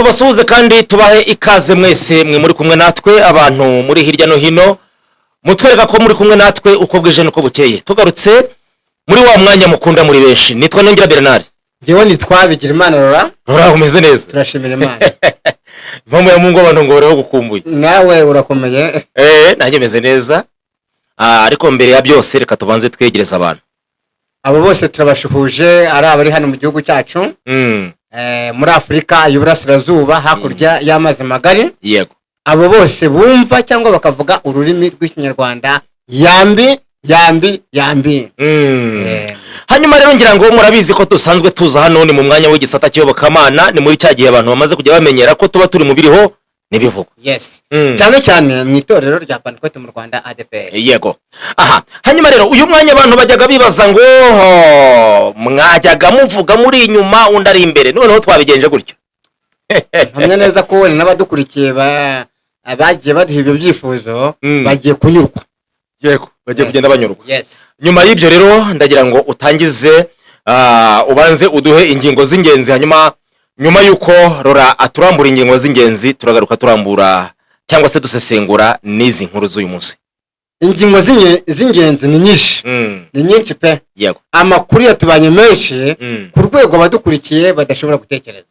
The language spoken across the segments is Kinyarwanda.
tubasuhuze kandi tubahe ikaze mwese mwe muri kumwe natwe abantu muri hirya no hino mutwereka ko muri kumwe natwe uko bwije nuko bukeye tugarutse muri wa mwanya mukunda muri benshi nitwa Nongera Bernard Jewe nitwa Bigirimana Rora umeze neza turashimira Imana Mpamwe ya Mungu abantu ngo bareho gukumbuye nawe urakomeye nanjye meze neza ariko mbere ya byose reka tubanze twegereza abantu abo bose turabashuhuje ari abari hano mu gihugu cyacu muri Afrika y'Uburasirazuba hakurya y'amazi magari yego abo bose bumva cyangwa bakavuga ururimi rw'Ikinyarwanda yambi hanyuma rero ngira ngo murabizi ko dusanzwe tuza hano ni mu mwanya w'igisata cy'Iyobokamana ni muri cya gihe abantu bamaze kujya bamenyera ko tuba turi mu biriho nibivuga yes cyane mu itorero rya Pentecote mu Rwanda ADPR yego hanyuma rero uyu mwanya abantu bajyaga bibaza ngo mwajyaga muvuga muri inyuma undi ari imbere noneho twabigenje gutyo hamwe neza ko wene n'abadukurikiye bagiye baduha ibyo byifuzo bagiye kunyurwa yego bagiye kugenda banyurwa yes nyuma y'ibyo rero ndagira ngo utangize ubanze uduhe ingingo z'ingenzi hanyuma nyuma yuko Rora aturambura ingingo z'ingenzi turagaruka turambura cyangwa se dusesengura n'izi nkuru z'uyu munsi ingingo z'ingenzi ni nyinshi pe yego amakuru yatubanye menshi ku rwego abadukurikiye badashobora gutekereza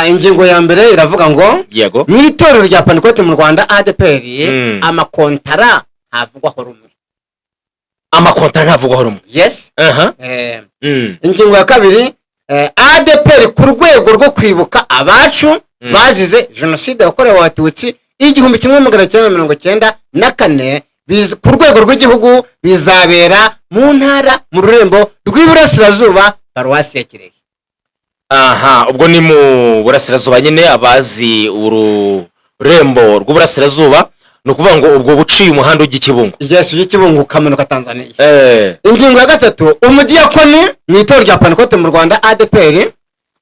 ingingo ya mbere iravuga ngo yego mu itorero rya Pentecote mu Rwanda ADPR amakontara havugwaho rumwe amakontara ntavugwaho rumwe yes ingingo ya kabiri ADPR ku rwego rwo kwibuka abacu bazize jenoside yakorewe abatutsi 1994 ku rwego rw'igihugu bizabera mu ntara mu rurembo rw'Iburasirazuba paruwasi ya Kirehe ubwo ni mu Burasirazuba nyine abazi ururembo rw'Uburasirazuba no kuvuga ngo ubwo buciye umuhanda ujya Yesu y'Ikibungo kamanuka Tanzania ingingo ya gatatu umudiyakoni mu itorero rya Pentecote mu Rwanda ADPR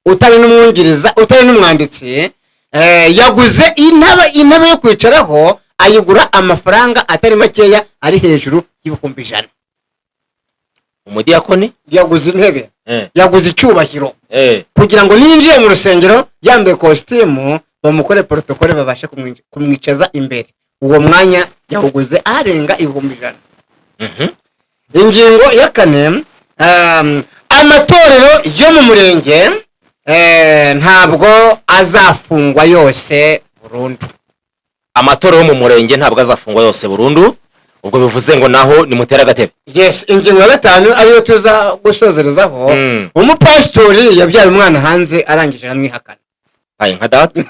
utari n'umwungiriza utari n'umwanditsi yaguze intebe yo kwicaraho ayigura amafaranga atari makeya ari hejuru y'ibihumbi 100 umudiyakoni yaguze intebe yaguze icyubahiro kugira ngo ninjire mu rusengero yambaye costume bamukore protocole babashe kumwicaza imbere uwo mwanya yahuguze arenga ibihumbi 100 ingingo ya kane amatorero yo mu murenge ntabwo azafungwa yose burundu amatorero yo mu murenge ntabwo azafungwa yose burundu ubwo bivuze ngo naho ni mutera gatebe yes ingingo ya gatanu ariyo tuza gusozerezaho umupastori yabyaye umwana hanze arangije aramwihakana nka data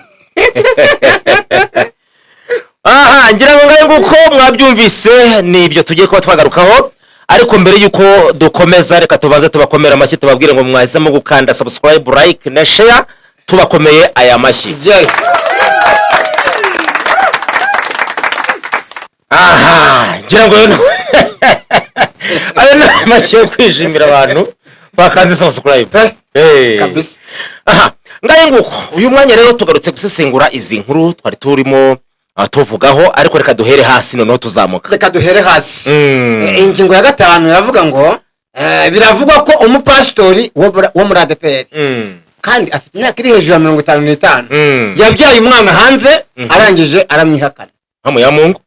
ngira ngo ngaye nguko mwabyumvise ni ibyo tugiye kuba twagarukaho ariko mbere yuko dukomeza reka tubanze tubakomera amashyi tubabwire ngo mwahisemo gukanda subscribe like na share tubakomeye aya mashyi yes ngira ngo ayo ni amashyi yo kwishimira abantu bakanze subscribe kabisa ngaye nguko uyu mwanya rero tugarutse gusesengura izi nkuru twari turimo tuvugaho ariko reka duhere hasi noneho tuzamuka reka duhere hasi ingingo ya gatanu yavuga ngo biravugwa ko umupastori wo muri ADPR kandi afite imyaka iri hejuru ya 55 yabyaye umwana hanze arangije aramwihakana hamo ya Mungu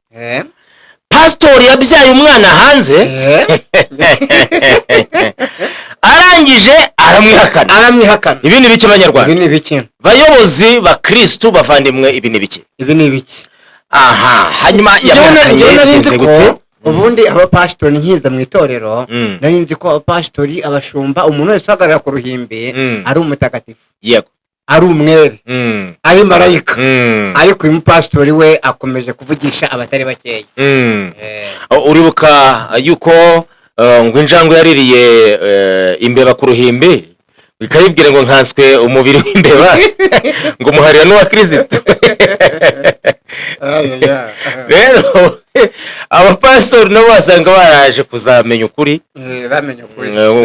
pastori yabyaye umwana hanze arangije aramwihakana ibi ni biki abanyarwanda ibi ni biki bayobozi ba Kristo bavandimwe ibi ni biki hanyuma yavuze ko ubundi abapastori nkiza mu itorero narinzi ko abapastori abashumba umuntu wese uhagarara ku ruhimbi ari umutagatifu yego ari umwere ari marayika ariko uyu mupastori we akomeje kuvugisha abatari bakeya uribuka yuko ngo injangwe yaririye imbeba ku ruhimbi bikayibwira ngo nkanswe umubiri w'imbeba ngo muharira n'uwa Kristo rero abapastori nabo basanga baraje kuzamenya ukuri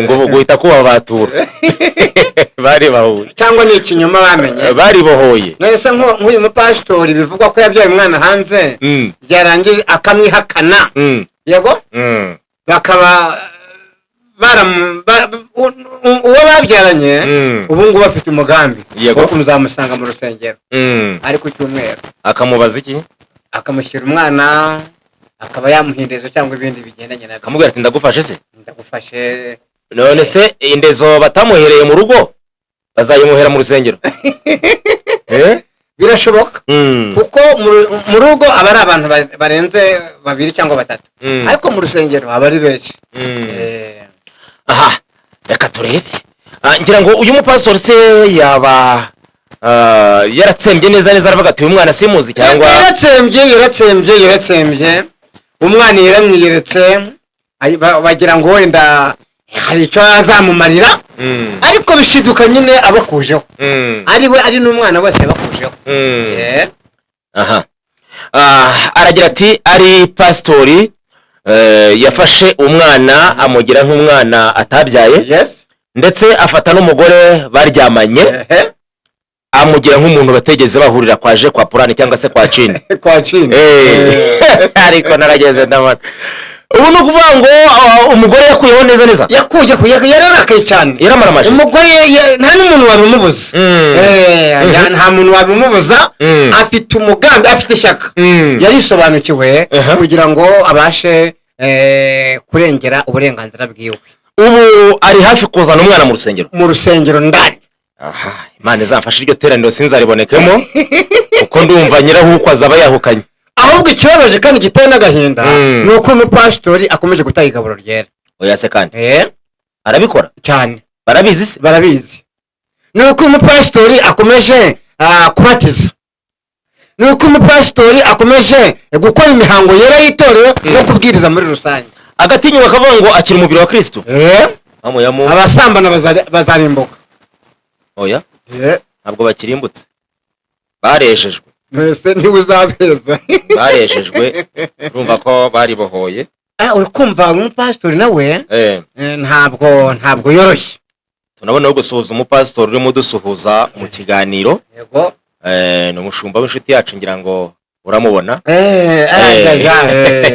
ngo guhita kubabatura bari bahuye cyangwa ni ikinyoma bamenye bari bohoye nese nk'uyu mupastori bivugwa ko yabyaye umwana hanze yarangije akamwihakana yego bakaba uwo babyaranye ubu ngubu bafite umugambi wo kuzamusanga mu rusengero ari ku cyumweru akamubaza iki, akamushyira umwana, akaba yamuhindezo cyangwa ibindi bigendanye nabyo. akamubwira ati ndagufashe se, ndagufashe. none se indezo batamuhereye mu rugo bazayimuhera mu rusengero? Birashoboka kuko mu rugo aba ari abantu barenze 2 cyangwa 3, ariko mu rusengero aba ari benshi. Aha, reka turebe. Ngira ngo uyu mupastor se yaba yaratsembye neza aravuga ati uyu mwana simuzi cyangwa yaratsembye umwana yaramwiyeretse bagira ngo wenda hari icyo azamumarira, ariko bishiduka nyine abakujeho, ari n'umwana wese bakujeho. Aha, aragira ati ari pastori yafashe umwana amugira nk'umwana atabyaye, ndetse afata n'umugore baryamanye amugira nk'umuntu bategeze bahurira kwa Purani cyangwa se kwa Cini. Ariko narageze ndabona ubu ni ukuvuga ngo umugore yakuyeho neza, yararakaye cyane, yaramaramaje. umugore nta n'umuntu wabimubuza, nta muntu wabimubuza, afite umugambi, afite ishyaka, yarisobanukiwe kugira ngo abashe kurengera uburenganzira bwiwe. Ubu ari hafi kuzana umwana mu rusengero ndani. Aha, Imana izamfashe iryo teraniro sinzaribonekemo kuko ndumva nyirahuko azaba yahukanye. Ahubwo ikibabaje kandi giteye n'agahinda ni uko umupastori akomeje gutaha igaburo ryera. Oya se kandi arabikora cyane, barabizi se, barabizi. Ni uko umupastori akomeje kubatiza, ni uko umupastori akomeje gukora imihango yera y'itorero no kubwiriza muri rusange, agatinyuka akavuga ngo akiri umubiri wa Kristo. Abasambana bazarimbuka. Oya, ntabwo bakirimbutse, barejejwe. Mwese niwe uzabeza. Barejejwe, urumva ko bari bohoye. Uri kumva umupastori nawe ntabwo yoroshye. Tunabona gusuhuza umupastori urimo dusuhuza mu kiganiro. Yego. Ni umushumba w'inshuti yacu, ngira ngo uramubona.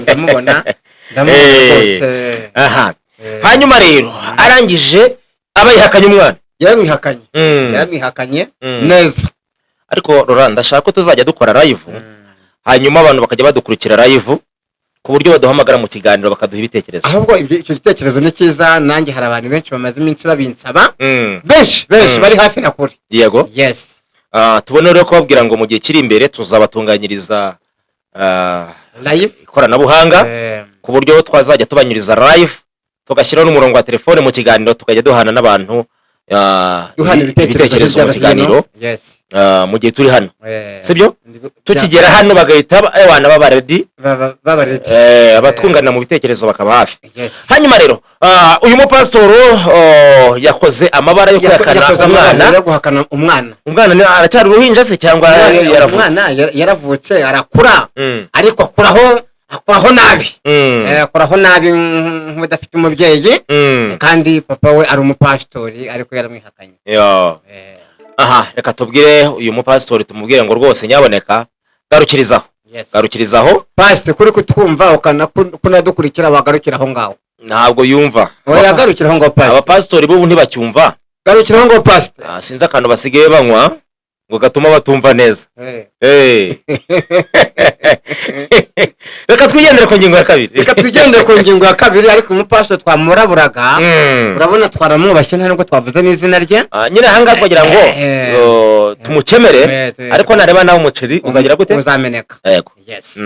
Ndamubona rwose. Aha, hanyuma rero arangije abayihakanye umwana. Yaramwihakanye neza. Ariko Laurent, ndashaka ko tuzajya dukora live, hanyuma abantu bakajya badukurikira live ku buryo baduhamagara mu kiganiro bakaduha ibitekerezo. Ahubwo icyo gitekerezo ni cyiza, nanjye hari abantu benshi bamaze iminsi babinsaba, benshi bari hafi na kure. Yego. Yes. Tubone rero kubabwira ngo mu gihe kiri imbere tuzabatunganyiriza live ikoranabuhanga ku buryo twazajya tubanyuriza live, tugashyiraho n'umurongo wa telefone mu kiganiro, tukajya duhana n'abantu duhana ibitekerezo mu kiganiro. Yes. Mu gihe turi hano, sibyo tukigera hano bagahita abana babaredi, abatwunganira mu bitekerezo bakaba hafi. Hanyuma rero uyu mupasitoro yakoze amabara yo guhakana umwana aracyari uruhinja se cyangwa yaravutse? Umwana yaravutse arakura, ariko akuraho nabi nk'udafite umubyeyi, kandi papa we ari umupastori ariko yaramwihakanye. Aha, reka tubwire uyu mupastori tumubwire ngo rwose nyaboneka garukirizaho pastor, kuri kutwumva kunadukurikira wagarukiraho ngaho. Ntabwo yumva. Oya, garukiraho ngaho pastor. Abapastori bo ntibacyumva, garukiraho ngaho pastor. Sinzi akantu basigaye banywa ngo gatuma batumva neza. Reka twigendere ku ngingo ya kabiri. Ariko umupastori twamuraburaga, urabona twaramwubashye nta nubwo twavuze n'izina rye. Nyine ahangaha twagira ngo tumukemere, ariko nareba nawe umuceri uzagira gute? Uzameneka. Yego. Yes.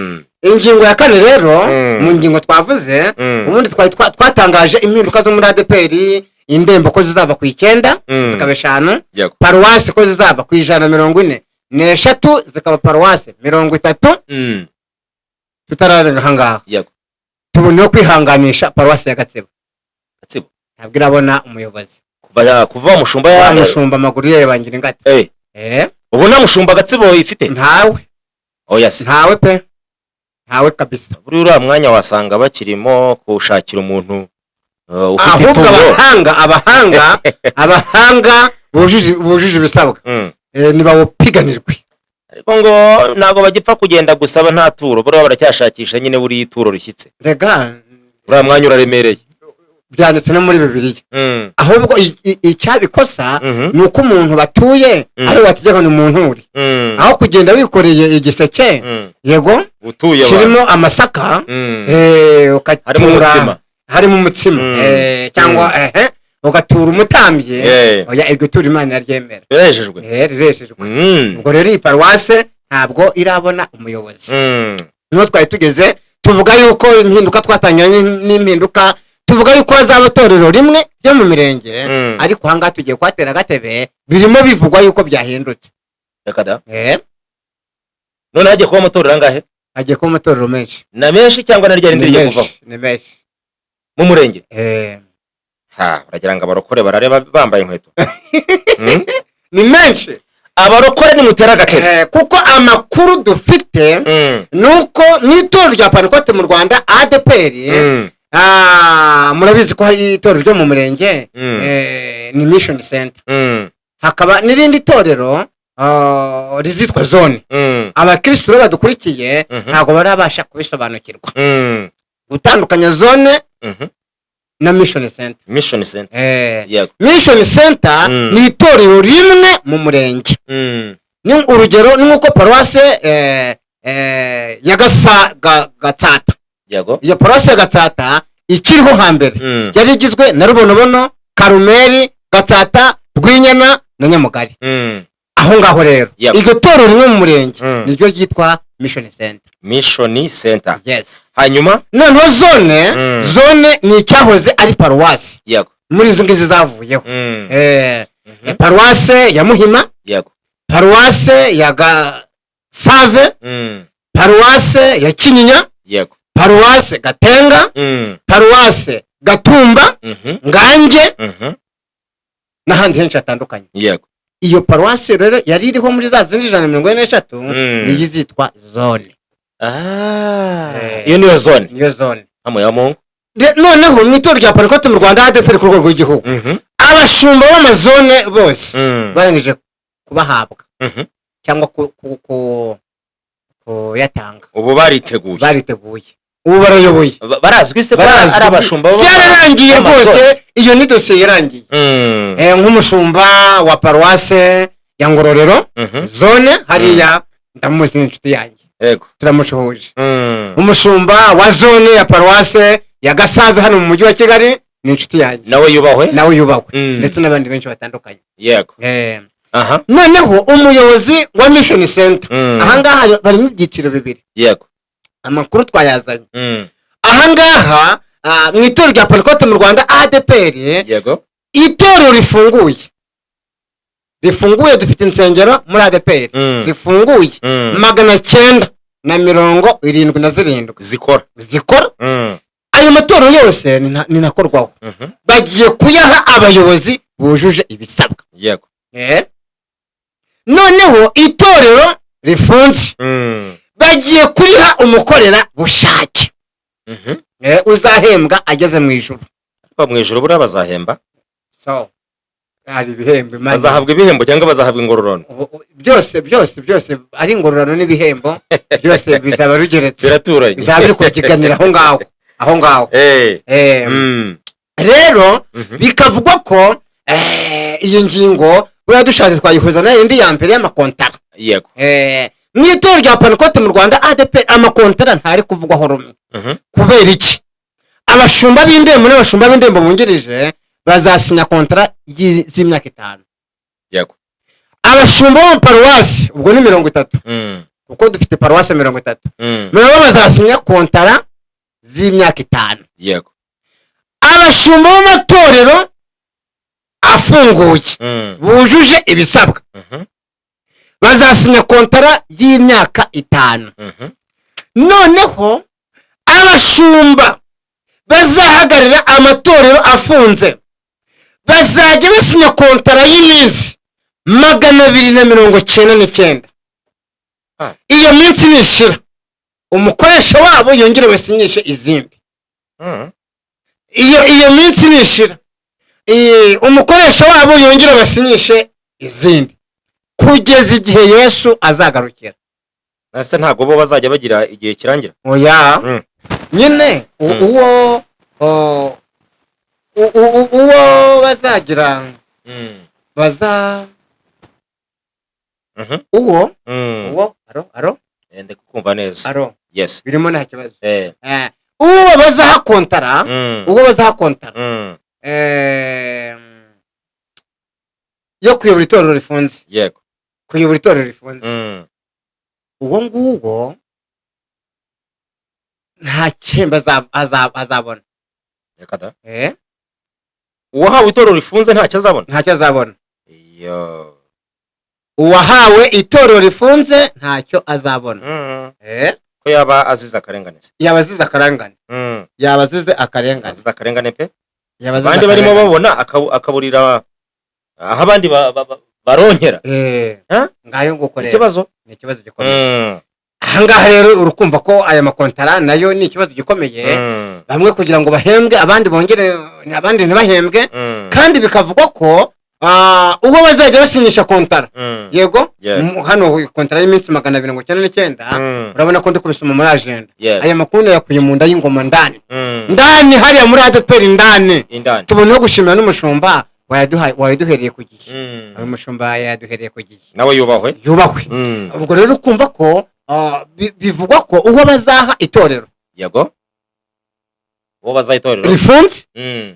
Ingingo ya kane rero, mu ngingo twavuze, ubundi twatangaje impinduka zo muri ADPR, indembo ko zizava ku 9 zikaba 5, paruwasi ko zizava ku 143 zikaba paruwasi 30. Tutararenga hangaha. Yego. Tubone kwihanganisha paruwasi ya Gatsibo. Ntabwo irabona umuyobozi. Kuva mushumba amaguru ye bangira ingate. Ubu nta mushumba Gatsibo ifite? Ntawe. Oya se. Ntawe pe. Ntawe kabisa. Buri uriya mwanya wasanga bakirimo kushakira umuntu ufite itungo. Abahanga bujuje ibisabwa. Nibawupiganirwe. Ariko ngo ntago bagipfa kugenda gusaba nta turo, buriya baracyashakisha nyine buri ituro rishyitse. Rega uriya mwanya uraremereye. byanditse no muri Bibiliya. Ahubwo icyabikosa ni uko umuntu batuye ari wategeka ni umuntu uri aho kugenda wikoreye igiseke yego kirimo amasaka ukatura harimo umutsima cyangwa ugatura umutambye oya iryo tura Imana yaryemera rirejejwe. Ubwo rero iyi paruwase ntabwo irabona umuyobozi. Niho twari tugeze tuvuga yuko impinduka twatangiranye n'impinduka tuvuga yuko hazaba itorero rimwe ryo mu mirenge ariko hanga tugiye kwatera agatebe birimo bivugwa yuko byahindutse. Reka da none hagiye kuba amatorero angahe? Hagiye kuba amatorero menshi. Na menshi cyangwa na ryari ndiriye kuvaho? Ni menshi mu murenge. Uragira ngo abarokore barareba bambaye inkweto? Ni menshi abarokore ni mutera agatebe kuko amakuru dufite nuko n'itorero rya Pentecote mu Rwanda ADPR murabizi ko hari itorero ryo mu murenge ni Mission Center, hakaba n'irindi torero rizitwa zone. Abakristo badukurikiye ntago barabasha kubisobanukirwa gutandukanya zone na Mission Center. Mission Center Mission Center ni itorero rimwe mu murenge. Ni urugero ni nkuko paruwase ya Gatsata yego. Iyo paruwase ya Gatsata ikiriho hambere yari igizwe na Rubonobono, Karumeli, Gatsata, Rwinyana na Nyamugari. Aho ngaho rero iryo torero rimwe mu murenge niryo ryitwa Mission Center. Mission Center. Yes. Hanyuma noneho zone ni icyahoze ari paruwasi yego muri izo ngizi zavuyeho. Paruwase ya Muhima yego, paruwase ya Gasave, paruwase ya Kinyinya yego, paruwase Gatenga, paruwase Gatumba, Ngange n'ahandi henshi hatandukanye yego. Iyo paruwase rero yari iriho muri za zindi 143 niyo zitwa zone. Iyo niyo zone. Niyo zone. Amo ya Mungu. Noneho mu itorero rya Pentecote mu Rwanda ADPR ku rwego rw'igihugu abashumba b'amazone bose barangije kubahabwa cyangwa ku yatanga. Ubu bariteguye. Ubu barayoboye. Barazwi se ari abashumba byararangiye rwose. Iyo ni dosiye yarangiye. Nk'umushumba wa paruwase ya Ngororero zone hariya ndamuzi n'inshuti yanjye. Yego. Turamushohoje. Umushumba wa zone ya paruwase ya Gasave hano mu mujyi wa Kigali ni inshuti yanjye. Nawe yubahwe. Ndetse n'abandi benshi batandukanye. Yego. Noneho umuyobozi wa Mission Center ahangaha bari mu byiciro bibiri. Yego. Amakuru twayazanye. Ahangaha mu itorero rya Pentecote mu Rwanda ADPR yego. Itorero rifunguye dufite insengero muri ADPR zifunguye 977 zikora. Ayo matorero yose ni nakorwaho bagiye kuyaha abayobozi bujuje ibisabwa. Yego. Noneho itorero rifunze bagiye kuriha umukorera bushake uzahembwa ageze mu ijuru. Mu ijuru bura bazahemba hari ibihembo bazahabwa ibihembo cyangwa bazahabwa ingororano. Byose ari ingororano n'ibihembo byose bizaba rugeretse biraturanye bizaba biri kugiganira aho ngaho. Rero bikavugwa ko iyo ngingo bura dushatse twayihuza na indi ya mbere y'amakontara. Yego. Mu itorero rya Pentecote mu Rwanda ADPR amakontara ntari kuvugwaho rumwe. Kubera iki? Abashumba b'indembo n'abashumba b'indembo bungirije bazasinya kontara z'imyaka 5. Yego. Abashumba bo paruwasi ubwo ni 30. Uko dufite paruwasi 30. Nabo bazasinya kontara z'imyaka 5. Yego. Abashumba b'amatorero afunguye bujuje ibisabwa bazasinya kontara y'imyaka 5. Noneho abashumba bazahagarira amatorero afunze bazajya basinya kontara y'iminsi 299. Iyo minsi nishira umukoresha wabo yongere basinyishe izindi. Iyo minsi nishira umukoresha wabo yongere basinyishe izindi kugeza igihe Yesu azagarukira. Nase ntago bo bazajya bagira igihe kirangira. Oya. Nyine uwo uwo bazagira baza uwo aro ndi kukumva neza. aro Yes. birimo nta kibazo. Uwo bazahakontara yo kuyobora itorero rifunze. Yego. Kuyobora itorero rifunze. Uwo nguwo nta cyemba azabona. Reka da. Uwahawe itorero rifunze ntacyo azabona. Ntacyo azabona. Yo. Uwahawe itorero rifunze ntacyo azabona. Ko yaba aziza akarengane. Yaba azize akarengane. Yaba azize akarengane. Aziza akarengane pe. Abandi barimo babona akaburira aho abandi baronkera. Ngayo ngukorera. Ikibazo ni ikibazo gikomeye. Ahangaha rero urukumva ko aya makontara nayo ni ikibazo gikomeye. Bamwe kugira ngo bahembwe abandi bongere abandi ntibahembwe kandi bikavugwa ko uwo bazajya basinyisha kontara. Yego hano kontara y'iminsi 299 urabona ko ndi kubisoma muri agenda. Aya makuru yakuye mu nda y'ingoma ndani hariya muri ADPR ndani tubone gushimira n'umushumba wayaduhereye ku gihe. Ayo mushumba yaduhereye ku gihe nawe yubahwe. Ubwo rero ukumva ko bivugwa ko uwo bazaha itorero. Yego. Uwo bazaha itorero rifunze.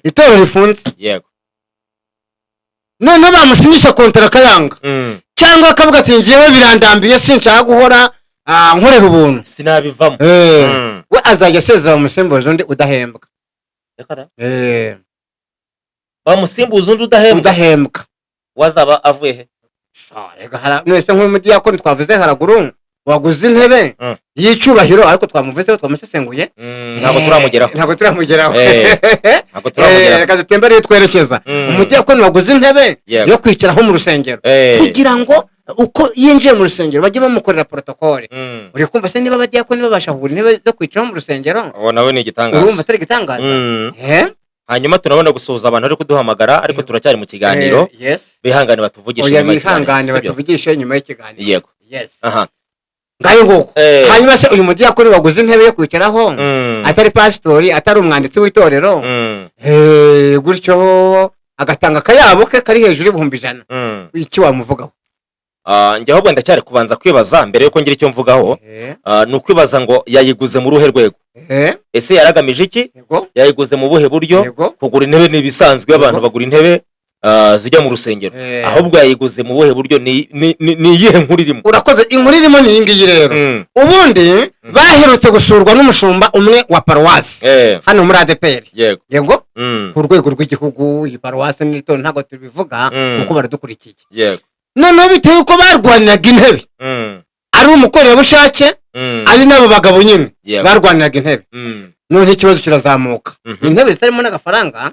Itorero rifunze. Yego. None bamusinyisha kontara kayanga cyangwa akavuga ati ngiye birandambiye sinshaka guhora nkorera ubuntu sinabivamo. We azajya asezera mu musimbuzo undi udahembwa. Bamusimbuza undi udahembwa. Wazaba avuye he? Nese nk'umudiyakoni twavuze haraguru waguze intebe y'icyubahiro ariko twamuvuzeho twamusesenguye ntabwo turamugeraho. Reka dutembere twerekeza umudiyakoni waguze intebe yo kwicaraho mu rusengero kugira ngo uko yinjiye mu rusengero bajye bamukorera protokole. Uri kumva se niba abadiyakoni babasha kugura intebe zo kwicaraho mu rusengero nawe ni igitangaza. urumva atari igitangaza. Hanyuma tunabona gusuhuza abantu ari kuduhamagara ariko turacyari mu kiganiro. Bihangane batuvugishe nyuma y'ikiganiro. Yego. Ngayo nguko hanyuma se uyu mudiyakoni waguze intebe yo kwicaraho atari pastori atari umwanditsi w'itorero gutyo agatanga akayabo ke kari hejuru y'100,000 iki wamuvugaho? Njye ahubwo ndacyari kubanza kwibaza mbere yuko ngira icyo mvugaho. Ni ukwibaza ngo yayiguze mu ruhe rwego. Ese yaragamije iki? Yayiguze mu buhe buryo? Kugura intebe ni ibisanzwe abantu bagura intebe zijya mu rusengero. Ahubwo yayiguze mu buhe buryo? Ni iyihe nkuru irimo? Urakoze. Inkuru irimo ni iyi rero. Ubundi baherutse gusurwa n'umushumba umwe wa paruwasi hano muri ADPR. Yego. Ku rwego rw'igihugu iyi paruwasi n'ito ntago tubivuga kuko baradukurikiye. Yego. None biteye uko barwaniraga intebe. Ari umukorerabushake ari nabo bagabo nyine barwaniraga intebe. None ikibazo kirazamuka. Intebe zitarimo n'agafaranga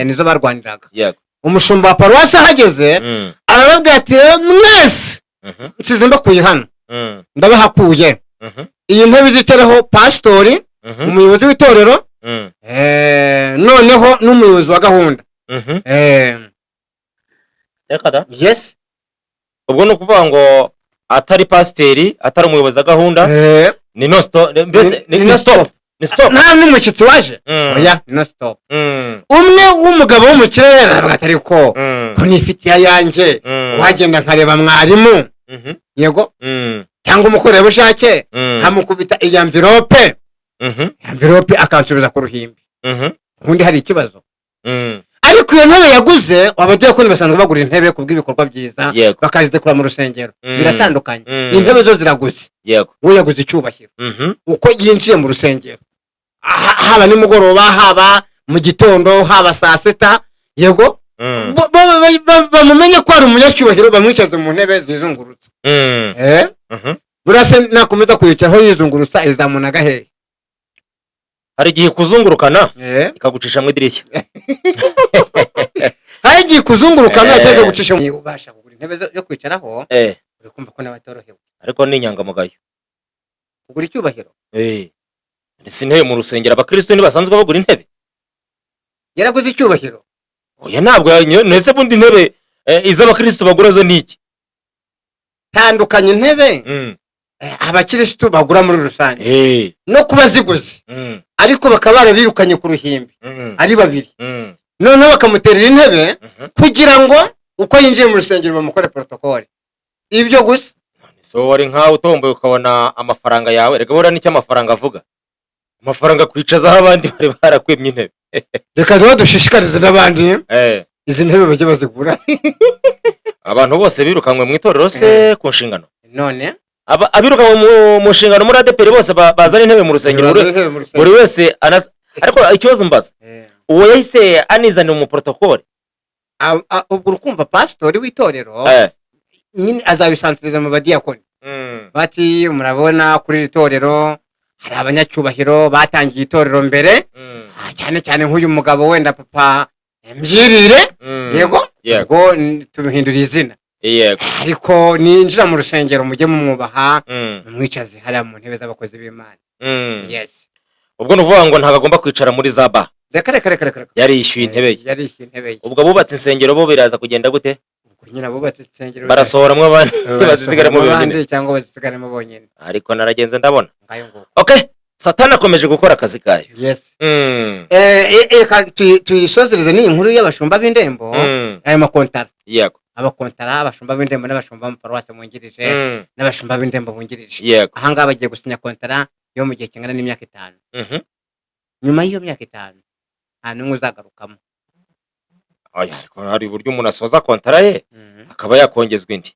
nizo barwaniraga. Umushumba wa paruwasi ahageze arababwira ati mwese nsize mbakuye hano ndabahakuye. Iyi ntebe zicaraho pastori umuyobozi w'itorero noneho n'umuyobozi wa gahunda. Yes. Ubwo no kuvuga ngo atari pasiteri atari umuyobozi wa gahunda ni no stop. Ni stop. Nta n'umushyitsi waje. Oya ni no stop. Umwe w'umugabo w'umukire aravuga atari ko nifitiye ayanjye wagenda nkareba mwarimu. Yego. Cyangwa umukorerabushake nkamukubita iyi envelope. Envelope akansubiza ku ruhimbi. Ubundi hari ikibazo. Ariko iyo ntebe yaguze abadiyakoni basanzwe bagura intebe kubw'ibikorwa byiza bakazidekura mu rusengero. Biratandukanye. Intebe zo ziraguze. We yaguze icyubahiro uko yinjiye mu rusengero haba nimugoroba haba mu gitondo haba saa sita. Yego. Bamumenye ko ari umunyacyubahiro bamwicaze mu ntebe zizungurutse. Burase nakomeza kuyicaraho yizungurutsa izamuna gahe. Hari igihe kuzungurukana ikagucisha mu idirishya. Hari igihe kuzungurukana cyangwa gucisha mu ubasha kugura intebe yo kwicaraho. Uri kumva ko n'abatorohewe ariko ni inyangamugayo kugura icyubahiro. Ese intebe mu rusengero abakristo ntibasanzwe bagura intebe? Yaraguze icyubahiro. Oya ntabwo nese bundi intebe iz'abakristo bagura zo niki? Tandukanye intebe abakristo bagura muri rusange no kuba ziguze ariko bakaba barabirukanye ku ruhimbi ari babiri. noneho bakamuterera intebe kugira ngo uko yinjiye mu rusengero bamukore protokole. Ibyo gusa. So wari nkaho utomboye ukabona amafaranga yawe, reka bora n'icyo amafaranga avuga. Amafaranga kwicazaho abandi bari barakwemye intebe. Reka rero dushishikarize n'abandi izi ntebe bajye bazigura. Abantu bose birukanwe mu itorero se ku nshingano. None abirukanwe mu nshingano muri ADPR bose bazana intebe mu rusengero, buri wese ariko ikibazo mbaza uwo yahise anizanira mu protokole. ubwo urukumva pastori w'itorero nyine azabisansiriza mu badiyakoni bati murabona kuri iri torero hari abanyacyubahiro batangiye itorero mbere, cyane cyane nk'uyu mugabo wenda papa Mbyirire, yego ubwo tumuhindura izina, ariko ninjira mu rusengero mujye mumwubaha, mumwicaze hariya mu ntebe z'abakozi b'Imana. Yes, ubwo nuvuga ngo ntago agomba kwicara muri zaba. Reka yari yishyuye intebe ye. Ubwo bubatse insengero bo biraza kugenda gute? Nyina bubatse insengero barasohoramwe abandi bazisigaramo bonyine cyangwa bazisigaramo bonyine, ariko naragenze ndabona. Okay, Satani akomeje gukora akazi kayo. Yes. Tuyisozereze ni inkuru y'abashumba b'indembo, ayo makontara. Yego. Abakontara, abashumba b'indembo n'abashumba mu paruwasi bungirije, n'abashumba b'indembo bungirije. Yego. Aha ngaha bagiye gusinya kontara yo mu gihe kingana n'imyaka 5. Nyuma y'iyo myaka 5 nta n'umwe uzagarukamo. Ariko hari uburyo umuntu asoza kontara ye akaba yakongezwa indi.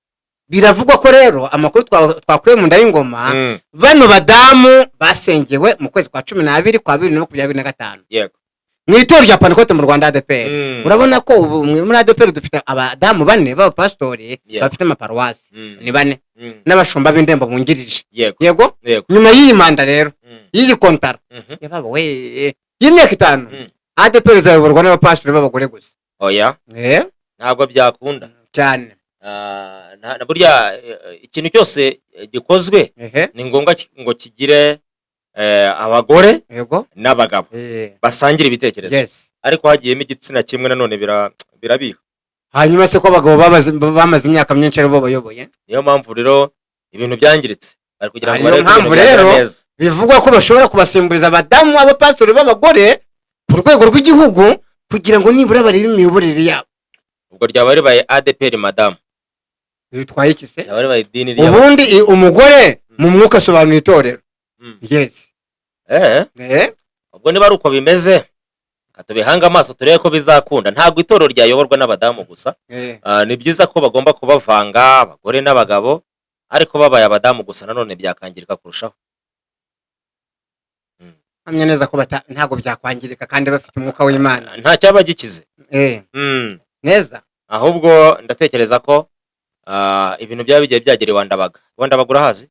Biravugwa ko rero amakuru twakuye mu nda y'ingoma, bano badamu basengewe mu kwezi kwa 12 kwa 2025. Yego. Mu itorero rya Pentecote mu Rwanda ADPR. Urabona ko ubu muri ADPR dufite abadamu 4 b'abapastori bafite amaparuwasi ni 4 n'abashumba b'indembo bungirije. Yego. Nyuma y'iyi manda rero y'iyi kontara yababo y'imyaka 5 ADPR zayoborwa n'abapastori b'abagore gusa. Oya. Ntabwo byakunda cyane. Burya ikintu cyose gikozwe ni ngombwa ngo kigire abagore n'abagabo basangira ibitekerezo, ariko hagiyemo igitsina kimwe nanone birabiha. Hanyuma se ko abagabo bamaze imyaka myinshi ari bo bayoboye, niyo mpamvu rero ibintu byangiritse, ari kugira ngo niyo mpamvu rero bivugwa ko bashobora kubasimbuza abadamu abapastori b'abagore ku rwego rw'igihugu kugira ngo nibura barebe imiyoborere yabo. Ubwo ryaba ribaye ADPR madamu bitwaye iki se? Ryaba ribaye idini ryabo. Ubundi umugore mu mwuka asobanura itorero. Yes. Ubwo niba ari uko bimeze katubihanga amaso turebe ko bizakunda. Ntabwo itorero ryayoborwa n'abadamu gusa. Ni byiza ko bagomba kubavanga abagore n'abagabo, ariko babaye abadamu gusa nanone byakangirika kurushaho. Hamye neza ko ntago byakwangirika kandi bafite umwuka w'Imana. Nta cyaba gikize. Neza. Ahubwo ndatekereza ko ibintu byaba bigiye byagera Iwandabaga. Iwandabaga urahazi?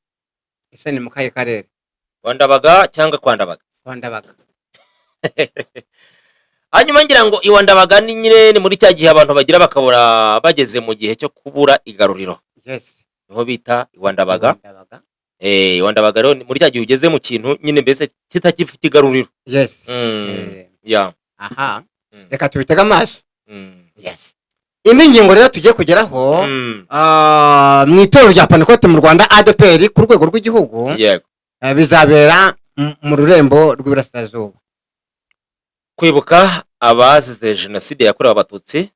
Ese ni mu kahe karere? Iwandabaga cyangwa Kwandabaga? Kwandabaga. Hanyuma ngira ngo Iwandabaga ni nyine ni muri cya gihe abantu bagira bakabura bageze mu gihe cyo kubura igaruriro. Yes. Niho bita Iwandabaga. Iwandabaga rero muri cya gihe ugeze mu kintu nyine mbese kitakifite igaruriro. Yes. Aha. Reka tubitega amaso. Yes. Indi ngingo rero tugiye kugeraho mu itorero rya Pentecote mu Rwanda ADPR ku rwego rw'igihugu. Yego. Bizabera mu rurembo rw'Iburasirazuba. Kwibuka abazize jenoside yakorewe Abatutsi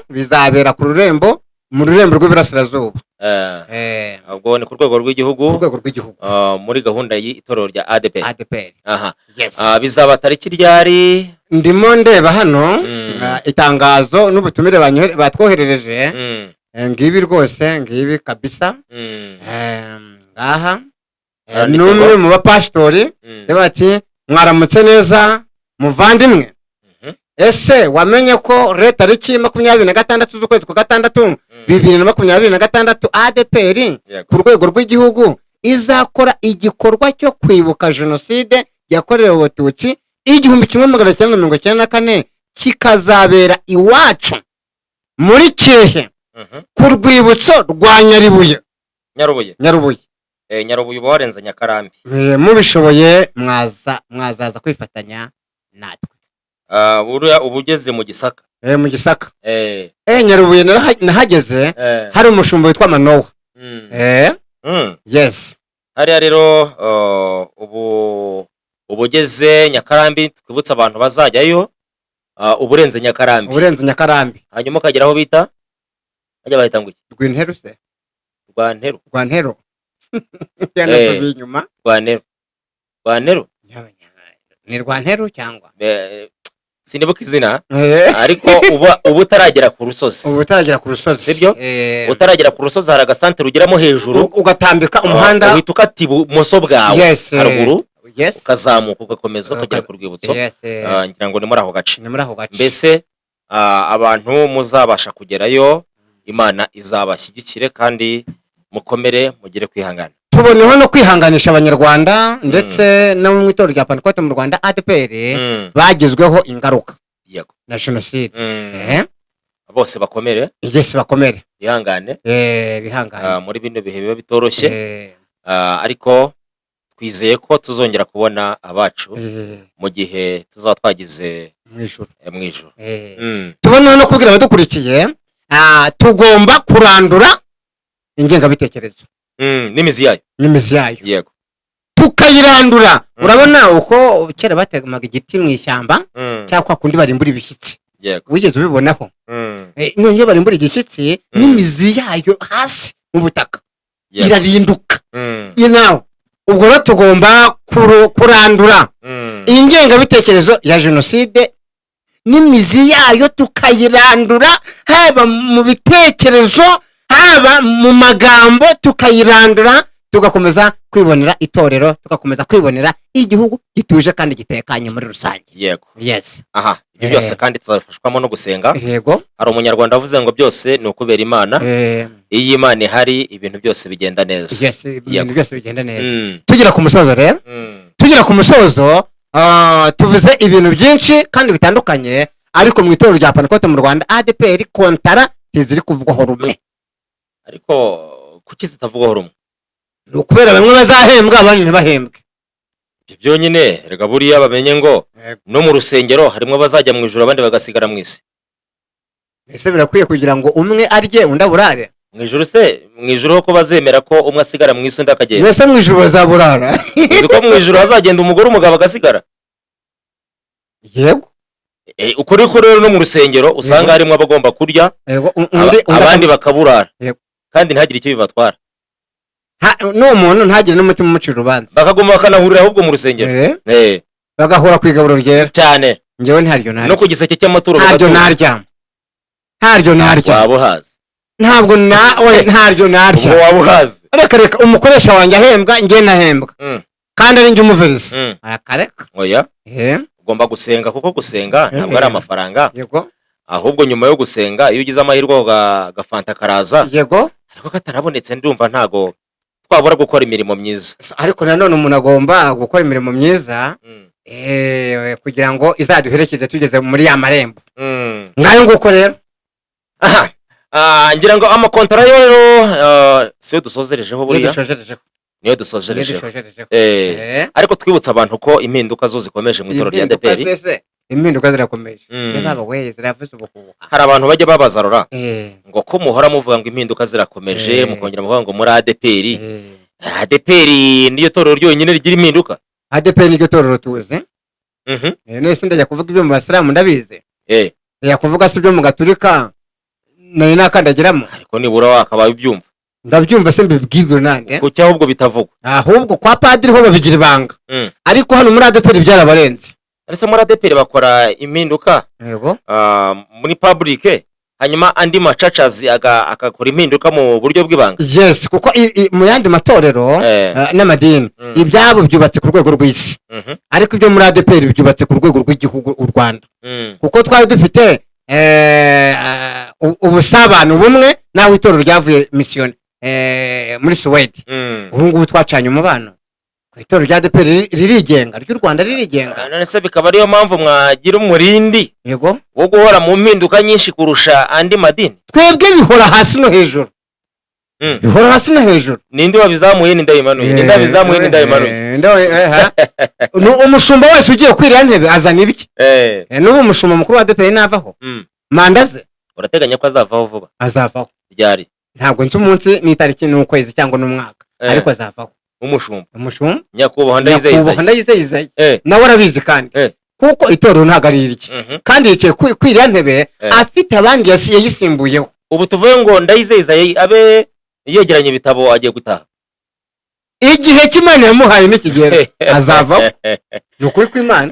bizabera ku rurembo mu rurembo rw'Iburasirazuba. Ubwo ni ku rwego rw'igihugu. Muri gahunda y'itorero rya ADPR. Aha. Yes. Bizaba tariki ryari? Ndimo ndeba hano itangazo n'ubutumire batwoherereje. Ngibi rwose ngibi kabisa. Ngaha n'umwe mu bapastori bati mwaramutse neza muvandimwe. Ese wamenye ko leta tariki 26 z'ukwezi kwa 6 2026 ADPR ku rwego rw'igihugu izakora igikorwa cyo kwibuka jenoside yakorewe Abatutsi 1994 kikazabera iwacu muri Kirehe ku rwibutso rwa Nyarubuye. Nyarubuye warenza Nyakarambi. Mubishoboye mwazaza kwifatanya natwe. Buriya ubugeze mu Gisaka. Mu Gisaka. Nyarubuye nahageze hari umushumba witwa Manowa. Yes. Hariya rero ubugeze Nyakarambi twibutsa abantu bazajyayo uburenze Nyakarambi hanyuma ukagera aho bita bajya bahita ngo iki Rwintero se Rwantero yanasubiye inyuma Rwantero ni Rwantero cyangwa sinibuka izina ariko uba utaragera ku rusozi sibyo utaragera ku rusozi hari agasantere ugeramo hejuru ugatambika umuhanda uhita ukata ibumoso bwawe haruguru ukazamuka ugakomeza ukagera ku rwibutso ngira ngo ni muri ako gace mbese abantu muzabasha kugerayo Imana izabashyigikire kandi mukomere mugire kwihangana tuboneho no kwihanganisha abanyarwanda ndetse no mu itorero rya Pentecote mu Rwanda ADPR bagizweho ingaruka na jenoside bose bakomere bihangane muri bino bihe biba bitoroshye ariko twizeye ko tuzongera kubona abacu mu gihe tuzaba twagize mu ijuru tuboneho no kubwira abadukurikiye tugomba kurandura ingengabitekerezo n'imizi yayo yego tukayirandura urabona uko kera batemaga igiti mu ishyamba cyangwa kundi barimbura ibishyitsi wigeze ubibonaho none barimbura igishyitsi n'imizi yayo hasi mu butaka irarinduka nawe ubwo rero tugomba kurandura ingengabitekerezo ya jenoside n'imizi yayo tukayirandura haba mu bitekerezo haba mu magambo tukayirandura tugakomeza kwibonera itorero tugakomeza kwibonera igihugu gituje kandi gitekanye muri rusange ibyo byose kandi tuzabifashwamo no gusenga hari umunyarwanda wavuze ngo byose ni ukubera Imana iyo Imana ihari ibintu byose bigenda neza tugira ku musozo rero tuvuze ibintu byinshi kandi bitandukanye ariko mu itorero rya Pentecote mu Rwanda ADPR kontara ntiziri kuvugwaho rumwe ariko kuki zitavugwaho rumwe ni ukubera bamwe bazahembwa abandi ntibahembwe ibyo nyine rega buriya bamenye ngo no mu rusengero harimo abazajya mu ijuru abandi bagasigara mu isi ese birakwiye kugira ngo umwe arye undi aburare mu ijuru ko bazemera ko umwe asigara mu isi undi akagenda mbese mu ijuru bazaburara uzi ko mu ijuru hazagenda umugore umugabo agasigara yego ukuri ko rero no mu rusengero usanga harimo abagomba kurya abandi bakaburara kandi ntagire icyo bibatwara n'uwo muntu ntagire n'umutima umucira urubanza bakagomba bakanahurira ahubwo mu rusengero bagahura ku igaburo ryera cyane ngewe ntaryo narya no ku giseke cy'amaturo ntaryo narya waba uhazi ntabwo ntaryo narya waba uhazi reka umukoresha wanjye ahembwa njye nahembwa kandi ari njye umuverisi arakareka oya ugomba gusenga kuko gusenga ntabwo ari amafaranga ahubwo nyuma yo gusenga iyo ugize amahirwe agafanta karaza ariko katarabonetse ndumva ntago twabura gukora imirimo myiza ariko nanone umuntu agomba gukora imirimo myiza kugira ngo izaduherekeze tugeze muri ya marembo ngayo nguko rero ngira ngo amakontara yo rero siyo dusozerejeho buriya niyo dusojerejeho ariko twibutsa abantu ko impinduka zo zikomeje mu itorero rya ADPR impinduka zirakomeje baba we ziravuze ubuhuha hari abantu bajya babazarora ngo ko muhora muvuga ngo impinduka zirakomeje mukongera muvuga ngo muri ADPR niyo torero ryonyine rigira impinduka ADPR niyo torero tuze nese ndajya kuvuga ibyo mu basilamu ndabizi ya kuvuga si byo mu gaturika nari nakandagiramo ariko nibura wakabaye ubyumva ndabyumva se mbibwirwe nande kuki ahubwo bitavugwa ahubwo kwa padiri ho babigira ibanga ariko hano muri ADPR byarabarenze ariko muri ADPR bakora impinduka muri public hanyuma andi macacazi akakora impinduka mu buryo bw'ibanga kuko mu yandi matorero n'amadini ibyabo byubatse ku rwego rw'isi ariko ibyo muri ADPR byubatse ku rwego rw'igihugu u Rwanda kuko twari dufite ubusabane ubumwe naho itorero ryavuye misiyoni muri Suwede ubu ngubu twacanye umubano ku itorero rya ADPR ririgenga ry'u Rwanda ririgenga none se bikaba ariyo mpamvu mwagira umurindi wo guhora mu mpinduka nyinshi kurusha andi madini twebwe bihora hasi no hejuru bihora hasi no hejuru ninde wabizamuye n'indayimanuye ninde wabizamuye n'indayimanuye umushumba wese ugiye kwirira ntebe azana ibiki n'ubu umushumba mukuru wa ADPR navaho manda ze urateganya ko azavaho vuba azavaho ryari ntabwo nzi umunsi n'itariki n'ukwezi cyangwa n'umwaka ariko azavaho umushumba umushumba nyakubahwa ndayizeye nawe arabizi kandi kuko itorero ntago ari irye kandi yicaye kuri iriya ntebe afite abandi yayisimbuyeho. ubu tuvuye ngo Ndayizeza abe yegeranye ibitabo agiye gutaha, igihe cy'Imana yamuhaye n'ikigero azavaho. Ni ukuri kw'Imana.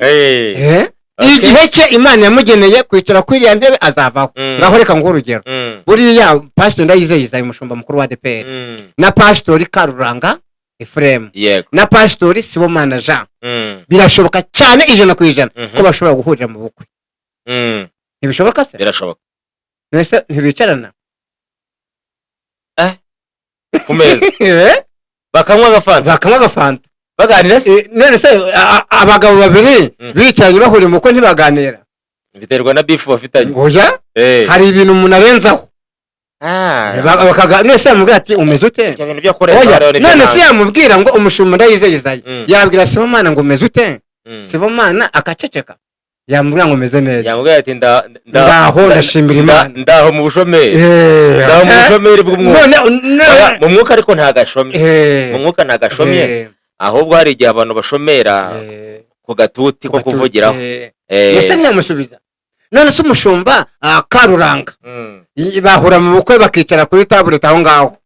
Igihe cye Imana yamugeneye kwicara kuri iriya ntebe azavaho. Ngaho reka nguhe urugero. Buriya Pastor Ndayizeza umushumba mukuru wa ADPR na Pastor Karuranga Ephraim na Pastor Sibomana Jean birashoboka cyane 100% ko bashobora guhurira mu bukwe. Ntibishoboka se? Birashoboka. Nese ntibicarana kumeza bakanywa agafanta baganira se? None se abagabo babiri bicaye bahuriye mu bukwe ntibaganira? Biterwa na beef bafitanye. Oya hari ibintu umuntu arenzaho. None se yamubwira ati umeze ute? None se yamubwira ngo umushumba Ndayizeza yabwira Sibomana ngo umeze ute? Sibomana akaceceka. Yamubwira ngo umeze neza. Yamubwira ati ndaho ndashimira Imana. Ndaho mu bushomeri. Ndaho mu bushomeri bw'umwuka. None mu mwuka ariko ntagashomye. Mu mwuka ntagashomye. Ahubwo hari igihe abantu bashomera ku gatuti ko kuvugiraho. Ese mwamusubiza? None se umushumba Karuranga bahura mu bukwe bakicara kuri tablet aho ngaho.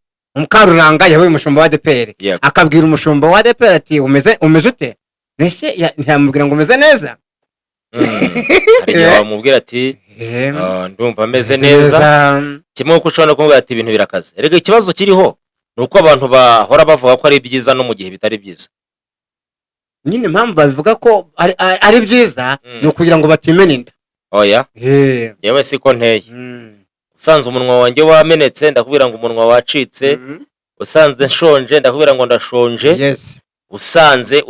Karuranga yabaye umushumba wa ADPR akabwira umushumba wa ADPR ati umeze ute? Nese ntiyamubwira ngo umeze neza? Hari igihe wamubwira ati ndumva ameze neza, kimwe uko ushobora kumubwira ati ibintu birakaze. Erega ikibazo kiriho nuko abantu bahora bavuga ko ari byiza no mu gihe bitari byiza. Nyine mpamvu bavuga ko ari byiza ni ukugira ngo batimene inda. Oya yewe siko nteye. Usanze umunwa wanjye wamenetse ndakubwira ngo umunwa wacitse. Usanze nshonje ndakubwira ngo ndashonje. Usanze